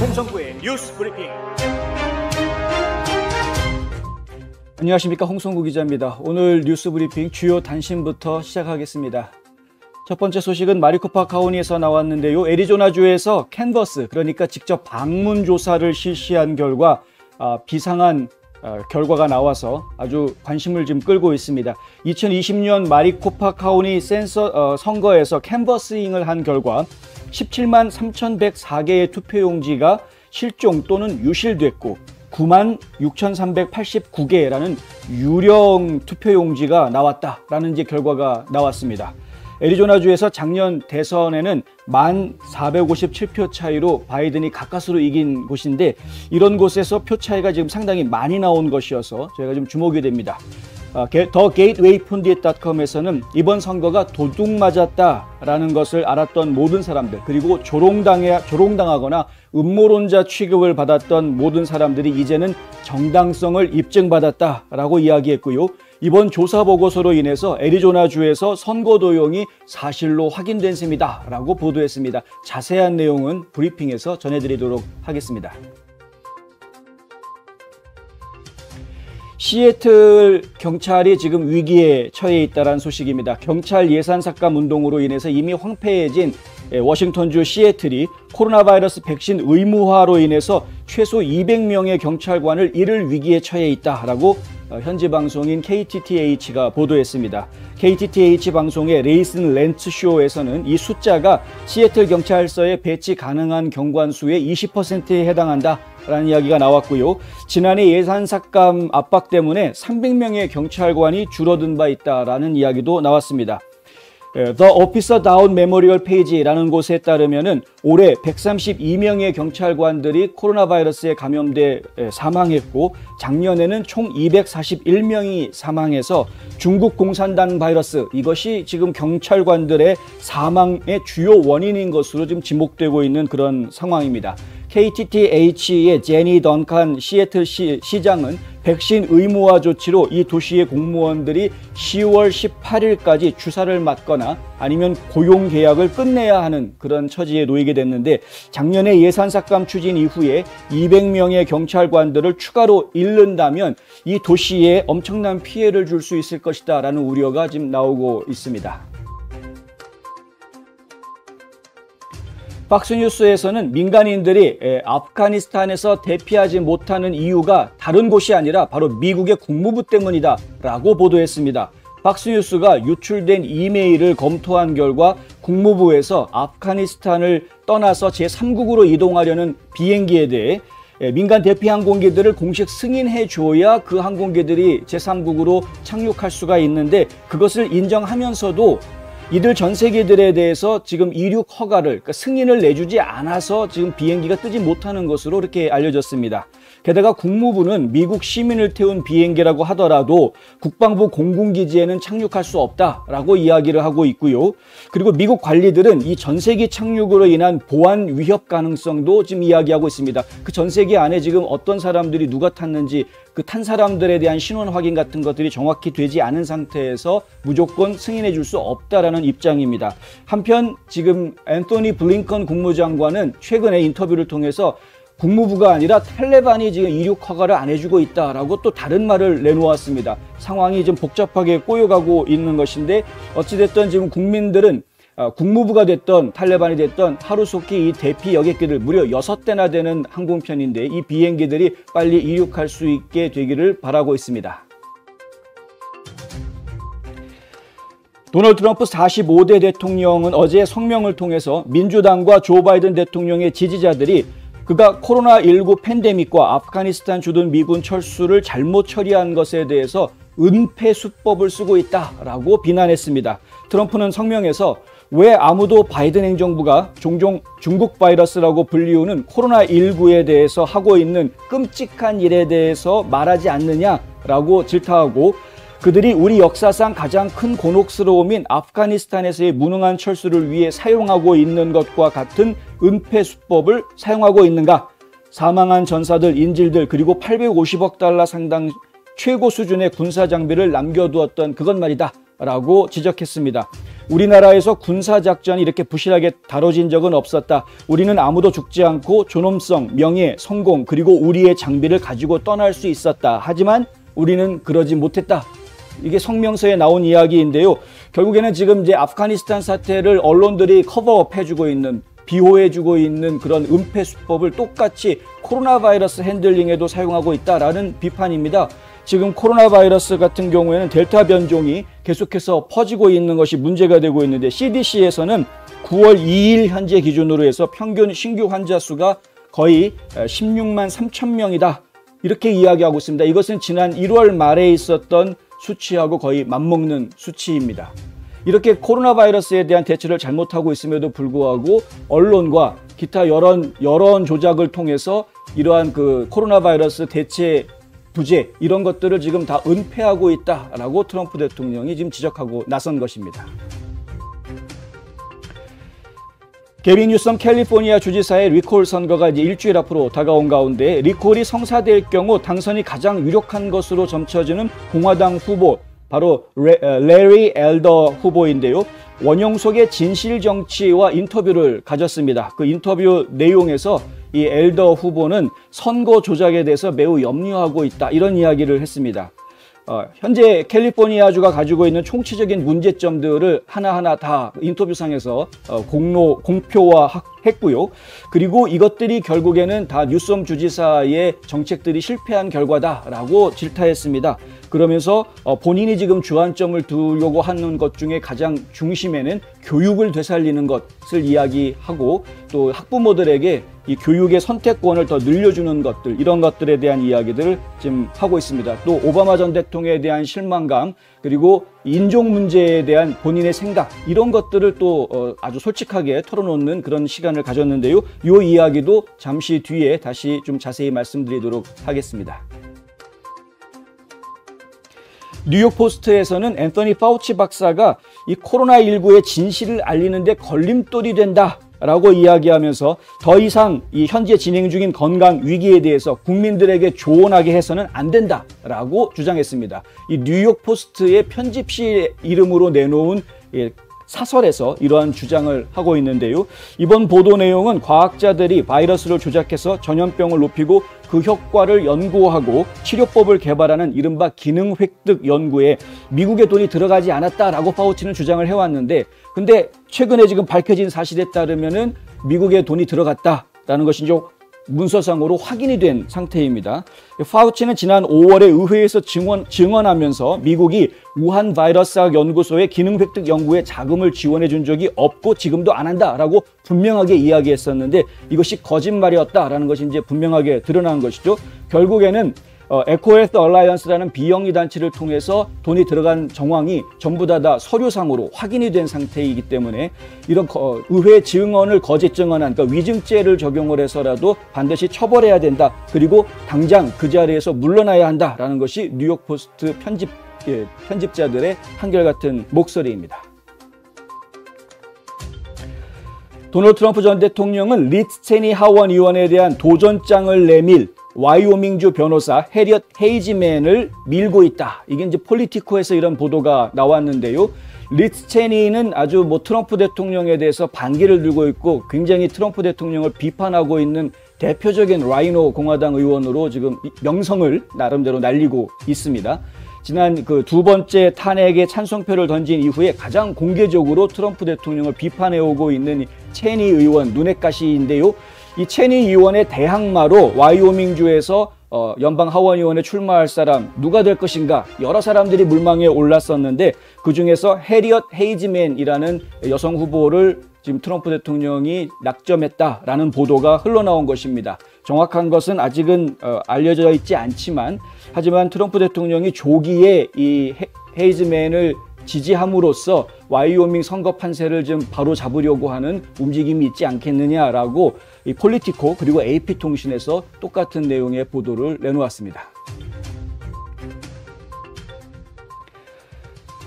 홍성구의 뉴스 브리핑. 안녕하십니까, 홍성구 기자입니다. 오늘 뉴스 브리핑 주요 단신부터 시작하겠습니다. 첫 번째 소식은 마리코파 카운티에서 나왔는데요. 애리조나주에서 캔버스, 그러니까 직접 방문 조사를 실시한 결과 비상한 결과가 나와서 아주 관심을 좀 끌고 있습니다. 2020년 마리코파 카운티 선거에서 캔버스잉을 한 결과 17만 3,104개의 투표용지가 실종 또는 유실됐고 9만 6,389개라는 유령 투표용지가 나왔다라는 이제 결과가 나왔습니다. 애리조나주에서 작년 대선에는 1,457표 차이로 바이든이 가까스로 이긴 곳인데 이런 곳에서 표 차이가 지금 상당히 많이 나온 것이어서 저희가 좀 주목이 됩니다. 더 게이트웨이 푼디잇.com에서는 이번 선거가 도둑 맞았다라는 것을 알았던 모든 사람들, 그리고 조롱당하거나 음모론자 취급을 받았던 모든 사람들이 이제는 정당성을 입증받았다라고 이야기했고요. 이번 조사 보고서로 인해서 애리조나주에서 선거 도용이 사실로 확인된 셈이다라고 보도했습니다. 자세한 내용은 브리핑에서 전해드리도록 하겠습니다. 시애틀 경찰이 지금 위기에 처해 있다는 소식입니다. 경찰 예산 삭감 운동으로 인해서 이미 황폐해진 워싱턴주 시애틀이 코로나 바이러스 백신 의무화로 인해서 최소 200명의 경찰관을 잃을 위기에 처해 있다라고 현지 방송인 KTTH가 보도했습니다. KTTH 방송의 레이슨 렌츠 쇼에서는 이 숫자가 시애틀 경찰서에 배치 가능한 경관 수의 20%에 해당한다라는 이야기가 나왔고요. 지난해 예산 삭감 압박 때문에 300명의 경찰관이 줄어든 바 있다라는 이야기도 나왔습니다. The Officer Down Memorial Page라는 곳에 따르면은 올해 132명의 경찰관들이 코로나 바이러스에 감염돼 사망했고 작년에는 총 241명이 사망해서 중국 공산당 바이러스, 이것이 지금 경찰관들의 사망의 주요 원인인 것으로 지금 지목되고 있는 그런 상황입니다. KTTH의 제니 던칸 시애틀 시장은 백신 의무화 조치로 이 도시의 공무원들이 10월 18일까지 주사를 맞거나 아니면 고용 계약을 끝내야 하는 그런 처지에 놓이게 됐는데 작년에 예산 삭감 추진 이후에 200명의 경찰관들을 추가로 잃는다면 이 도시에 엄청난 피해를 줄 수 있을 것이다 라는 우려가 지금 나오고 있습니다. 박스뉴스에서는 민간인들이 아프가니스탄에서 대피하지 못하는 이유가 다른 곳이 아니라 바로 미국의 국무부 때문이다 라고 보도했습니다. 박스뉴스가 유출된 이메일을 검토한 결과 국무부에서 아프가니스탄을 떠나서 제3국으로 이동하려는 비행기에 대해 민간 대피 항공기들을 공식 승인해줘야 그 항공기들이 제3국으로 착륙할 수가 있는데 그것을 인정하면서도 이들 전세기들에 대해서 지금 이륙 허가를, 그러니까 승인을 내주지 않아서 지금 비행기가 뜨지 못하는 것으로 이렇게 알려졌습니다. 게다가 국무부는 미국 시민을 태운 비행기라고 하더라도 국방부 공군기지에는 착륙할 수 없다라고 이야기를 하고 있고요. 그리고 미국 관리들은 이 전세기 착륙으로 인한 보안 위협 가능성도 지금 이야기하고 있습니다. 그 전세기 안에 지금 어떤 사람들이 누가 탔는지 그 탄 사람들에 대한 신원 확인 같은 것들이 정확히 되지 않은 상태에서 무조건 승인해 줄 수 없다라는 입장입니다. 한편 지금 앤토니 블링컨 국무장관은 최근에 인터뷰를 통해서 국무부가 아니라 탈레반이 지금 이륙 허가를 안 해주고 있다라고 또 다른 말을 내놓았습니다. 상황이 좀 복잡하게 꼬여가고 있는 것인데 어찌됐든 지금 국민들은 국무부가 됐던 탈레반이 됐던 하루속히 이 대피 여객기들 무려 6대나 되는 항공편인데 이 비행기들이 빨리 이륙할 수 있게 되기를 바라고 있습니다. 도널드 트럼프 45대 대통령은 어제 성명을 통해서 민주당과 조 바이든 대통령의 지지자들이 그가 코로나19 팬데믹과 아프가니스탄 주둔 미군 철수를 잘못 처리한 것에 대해서 은폐 수법을 쓰고 있다라고 비난했습니다. 트럼프는 성명에서 왜 아무도 바이든 행정부가 종종 중국 바이러스라고 불리우는 코로나19에 대해서 하고 있는 끔찍한 일에 대해서 말하지 않느냐라고 질타하고 그들이 우리 역사상 가장 큰 곤혹스러움인 아프가니스탄에서의 무능한 철수를 위해 사용하고 있는 것과 같은 은폐 수법을 사용하고 있는가? 사망한 전사들, 인질들 그리고 850억 달러 상당 최고 수준의 군사 장비를 남겨두었던 그것 말이다 라고 지적했습니다. 우리나라에서 군사작전이 이렇게 부실하게 다뤄진 적은 없었다. 우리는 아무도 죽지 않고 존엄성, 명예, 성공 그리고 우리의 장비를 가지고 떠날 수 있었다. 하지만 우리는 그러지 못했다. 이게 성명서에 나온 이야기인데요. 결국에는 지금 이제 아프가니스탄 사태를 언론들이 커버업 해주고 있는, 비호해주고 있는 그런 은폐 수법을 똑같이 코로나 바이러스 핸들링에도 사용하고 있다라는 비판입니다. 지금 코로나 바이러스 같은 경우에는 델타 변종이 계속해서 퍼지고 있는 것이 문제가 되고 있는데 CDC에서는 9월 2일 현재 기준으로 해서 평균 신규 환자 수가 거의 16만 3천 명이다. 이렇게 이야기하고 있습니다. 이것은 지난 1월 말에 있었던 수치하고 거의 맞먹는 수치입니다. 이렇게 코로나 바이러스에 대한 대처를 잘못하고 있음에도 불구하고 언론과 기타 여론 조작을 통해서 이러한 그 코로나 바이러스 대체 부재 이런 것들을 지금 다 은폐하고 있다라고 트럼프 대통령이 지금 지적하고 나선 것입니다. 게빈 뉴섬 캘리포니아 주지사의 리콜 선거가 이제 일주일 앞으로 다가온 가운데 리콜이 성사될 경우 당선이 가장 유력한 것으로 점쳐지는 공화당 후보 바로 레리 엘더 후보인데요. 원용석의 진실 정치와 인터뷰를 가졌습니다. 그 인터뷰 내용에서 이 엘더 후보는 선거 조작에 대해서 매우 염려하고 있다. 이런 이야기를 했습니다. 현재 캘리포니아주가 가지고 있는 총체적인 문제점들을 하나하나 다 인터뷰상에서 공표화했고요. 그리고 이것들이 결국에는 다 뉴섬 주지사의 정책들이 실패한 결과다라고 질타했습니다. 그러면서 본인이 지금 주안점을 두려고 하는 것 중에 가장 중심에는 교육을 되살리는 것을 이야기하고 또 학부모들에게 이 교육의 선택권을 더 늘려주는 것들 이런 것들에 대한 이야기들을 지금 하고 있습니다. 또 오바마 전 대통령에 대한 실망감 그리고 인종 문제에 대한 본인의 생각 이런 것들을 또 아주 솔직하게 털어놓는 그런 시간을 가졌는데요. 이 이야기도 잠시 뒤에 다시 좀 자세히 말씀드리도록 하겠습니다. 뉴욕 포스트에서는 앤서니 파우치 박사가 이 코로나19의 진실을 알리는데 걸림돌이 된다. 라고 이야기하면서 더 이상 이 현재 진행 중인 건강 위기에 대해서 국민들에게 조언하게 해서는 안 된다라고 주장했습니다. 이 뉴욕 포스트의 편집실 이름으로 내놓은 사설에서 이러한 주장을 하고 있는데요. 이번 보도 내용은 과학자들이 바이러스를 조작해서 전염병을 높이고 그 효과를 연구하고 치료법을 개발하는 이른바 기능 획득 연구에 미국의 돈이 들어가지 않았다라고 파우치는 주장을 해왔는데 근데 최근에 지금 밝혀진 사실에 따르면은 미국의 돈이 들어갔다라는 것이 이제 문서상으로 확인이 된 상태입니다. 파우치는 지난 5월에 의회에서 증언하면서 미국이 우한 바이러스학 연구소의 기능 획득 연구에 자금을 지원해 준 적이 없고 지금도 안 한다라고 분명하게 이야기했었는데 이것이 거짓말이었다라는 것이 이제 분명하게 드러난 것이죠. 결국에는 에코헬스 얼라이언스라는 비영리 단체를 통해서 돈이 들어간 정황이 전부 다 서류상으로 확인이 된 상태이기 때문에 이런 의회 증언을 거짓 증언한 그러니까 위증죄를 적용을 해서라도 반드시 처벌해야 된다. 그리고 당장 그 자리에서 물러나야 한다라는 것이 뉴욕 포스트 편집자들의 한결같은 목소리입니다. 도널드 트럼프 전 대통령은 리츠 체니 하원 의원에 대한 도전장을 내밀 와이오밍주 변호사 해리엇 헤이즈맨을 밀고 있다. 이게 이제 폴리티코에서 이런 보도가 나왔는데요. 리츠 체니는 아주 트럼프 대통령에 대해서 반기를 들고 있고 굉장히 트럼프 대통령을 비판하고 있는 대표적인 라이노 공화당 의원으로 지금 명성을 나름대로 날리고 있습니다. 지난 그 두 번째 탄핵에 찬성표를 던진 이후에 가장 공개적으로 트럼프 대통령을 비판해오고 있는 체니 의원 눈엣 가시인데요. 이 체니 의원의 대항마로 와이오밍주에서 연방 하원 의원에 출마할 사람 누가 될 것인가 여러 사람들이 물망에 올랐었는데 그중에서 해리엇 헤이즈맨이라는 여성 후보를 지금 트럼프 대통령이 낙점했다라는 보도가 흘러나온 것입니다. 정확한 것은 아직은 알려져 있지 않지만 하지만 트럼프 대통령이 조기에 이 헤이즈맨을 지지함으로써 와이오밍 선거 판세를 좀 바로 잡으려고 하는 움직임이 있지 않겠느냐라고 이 폴리티코 그리고 AP통신에서 똑같은 내용의 보도를 내놓았습니다.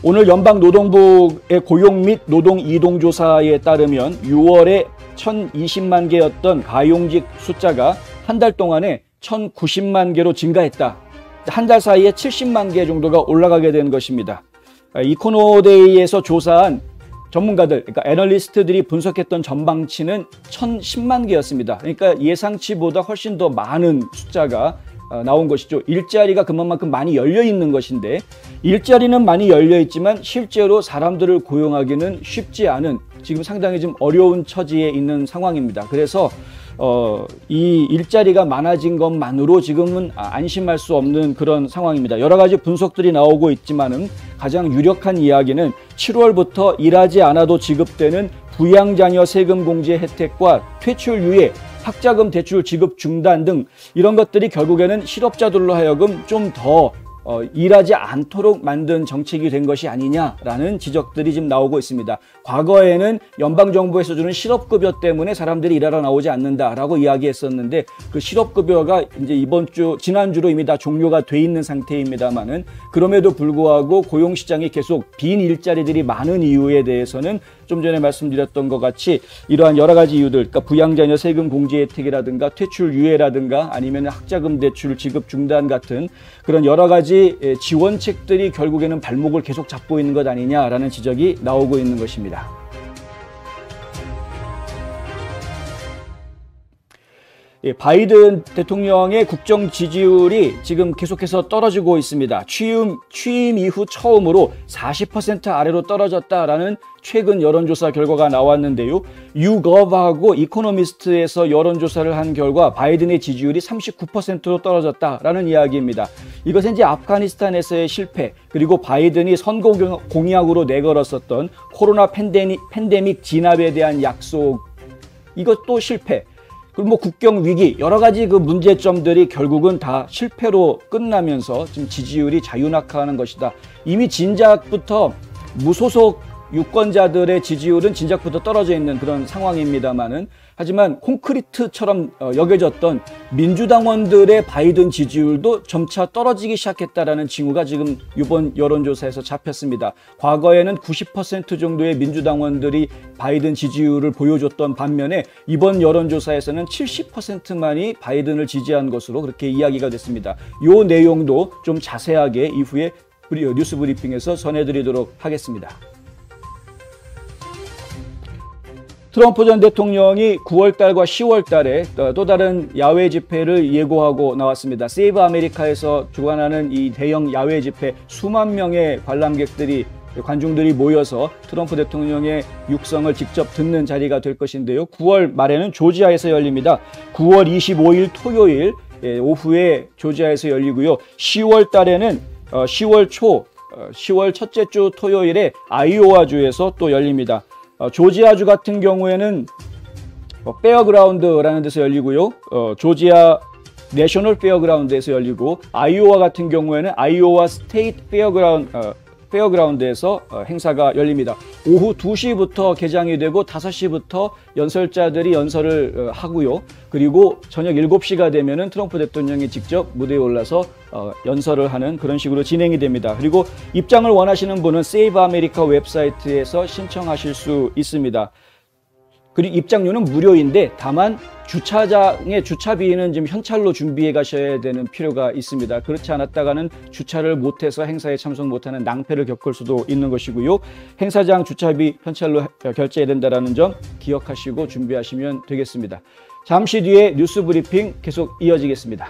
오늘 연방노동부의 고용 및 노동 이동조사에 따르면 6월에 1,020만 개였던 가용직 숫자가 한 달 동안에 1,090만 개로 증가했다. 한 달 사이에 70만 개 정도가 올라가게 된 것입니다. 이코노데이에서 조사한 전문가들, 그러니까 애널리스트들이 분석했던 전망치는 1,010만 개였습니다. 그러니까 예상치보다 훨씬 더 많은 숫자가 나온 것이죠. 일자리가 그만큼 많이 열려 있는 것인데, 일자리는 많이 열려 있지만 실제로 사람들을 고용하기는 쉽지 않은, 지금 상당히 좀 어려운 처지에 있는 상황입니다. 그래서 이 일자리가 많아진 것만으로 지금은 안심할 수 없는 그런 상황입니다. 여러 가지 분석들이 나오고 있지만은 가장 유력한 이야기는 7월부터 일하지 않아도 지급되는 부양자녀 세금 공제 혜택과 퇴출 유예, 학자금 대출 지급 중단 등 이런 것들이 결국에는 실업자들로 하여금 좀 더 일하지 않도록 만든 정책이 된 것이 아니냐라는 지적들이 지금 나오고 있습니다. 과거에는 연방정부에서 주는 실업급여 때문에 사람들이 일하러 나오지 않는다라고 이야기했었는데, 그 실업급여가 이제 지난주로 이미 다 종료가 돼 있는 상태입니다만은, 그럼에도 불구하고 고용시장이 계속 빈 일자리들이 많은 이유에 대해서는 좀 전에 말씀드렸던 것 같이 이러한 여러 가지 이유들, 그러니까 부양자녀 세금 공제 혜택이라든가 퇴출 유예라든가 아니면 학자금 대출 지급 중단 같은 그런 여러 가지 지원책들이 결국에는 발목을 계속 잡고 있는 것 아니냐라는 지적이 나오고 있는 것입니다. 바이든 대통령의 국정 지지율이 지금 계속해서 떨어지고 있습니다. 취임 이후 처음으로 40% 아래로 떨어졌다라는 최근 여론조사 결과가 나왔는데요. 유겁하고 이코노미스트에서 여론조사를 한 결과 바이든의 지지율이 39%로 떨어졌다라는 이야기입니다. 이것은 이제 아프가니스탄에서의 실패, 그리고 바이든이 선거 공약으로 내걸었었던 코로나 팬데믹 진압에 대한 약속, 이것도 실패, 그리고 국경 위기, 여러 가지 그 문제점들이 결국은 다 실패로 끝나면서 지금 지지율이 자유낙하하는 것이다. 이미 진작부터 무소속 유권자들의 지지율은 진작부터 떨어져 있는 그런 상황입니다만은, 하지만 콘크리트처럼 여겨졌던 민주당원들의 바이든 지지율도 점차 떨어지기 시작했다라는 징후가 지금 이번 여론조사에서 잡혔습니다. 과거에는 90% 정도의 민주당원들이 바이든 지지율을 보여줬던 반면에 이번 여론조사에서는 70%만이 바이든을 지지한 것으로 그렇게 이야기가 됐습니다. 이 내용도 좀 자세하게 이후에 뉴스 브리핑에서 전해드리도록 하겠습니다. 트럼프 전 대통령이 9월달과 10월달에 또 다른 야외 집회를 예고하고 나왔습니다. 세이브 아메리카에서 주관하는 이 대형 야외 집회, 수만 명의 관중들이 모여서 트럼프 대통령의 육성을 직접 듣는 자리가 될 것인데요. 9월 말에는 조지아에서 열립니다. 9월 25일 토요일 오후에 조지아에서 열리고요. 10월 달에는 10월 첫째 주 토요일에 아이오와주에서 또 열립니다. 조지아주 같은 경우에는 페어그라운드라는 데서 열리고요. 조지아 내셔널 페어그라운드에서 열리고, 아이오와 같은 경우에는 아이오와 스테이트 페어그라운드에서 행사가 열립니다. 오후 2시부터 개장이 되고 5시부터 연설자들이 연설을 하고요. 그리고 저녁 7시가 되면은 트럼프 대통령이 직접 무대에 올라서 연설을 하는 그런 식으로 진행이 됩니다. 그리고 입장을 원하시는 분은 세이브 아메리카 웹사이트에서 신청하실 수 있습니다. 그리고 입장료는 무료인데 다만 주차장의 주차비는 지금 현찰로 준비해 가셔야 되는 필요가 있습니다. 그렇지 않았다가는 주차를 못해서 행사에 참석 못하는 낭패를 겪을 수도 있는 것이고요. 행사장 주차비 현찰로 결제해야 된다는 점 기억하시고 준비하시면 되겠습니다. 잠시 뒤에 뉴스 브리핑 계속 이어지겠습니다.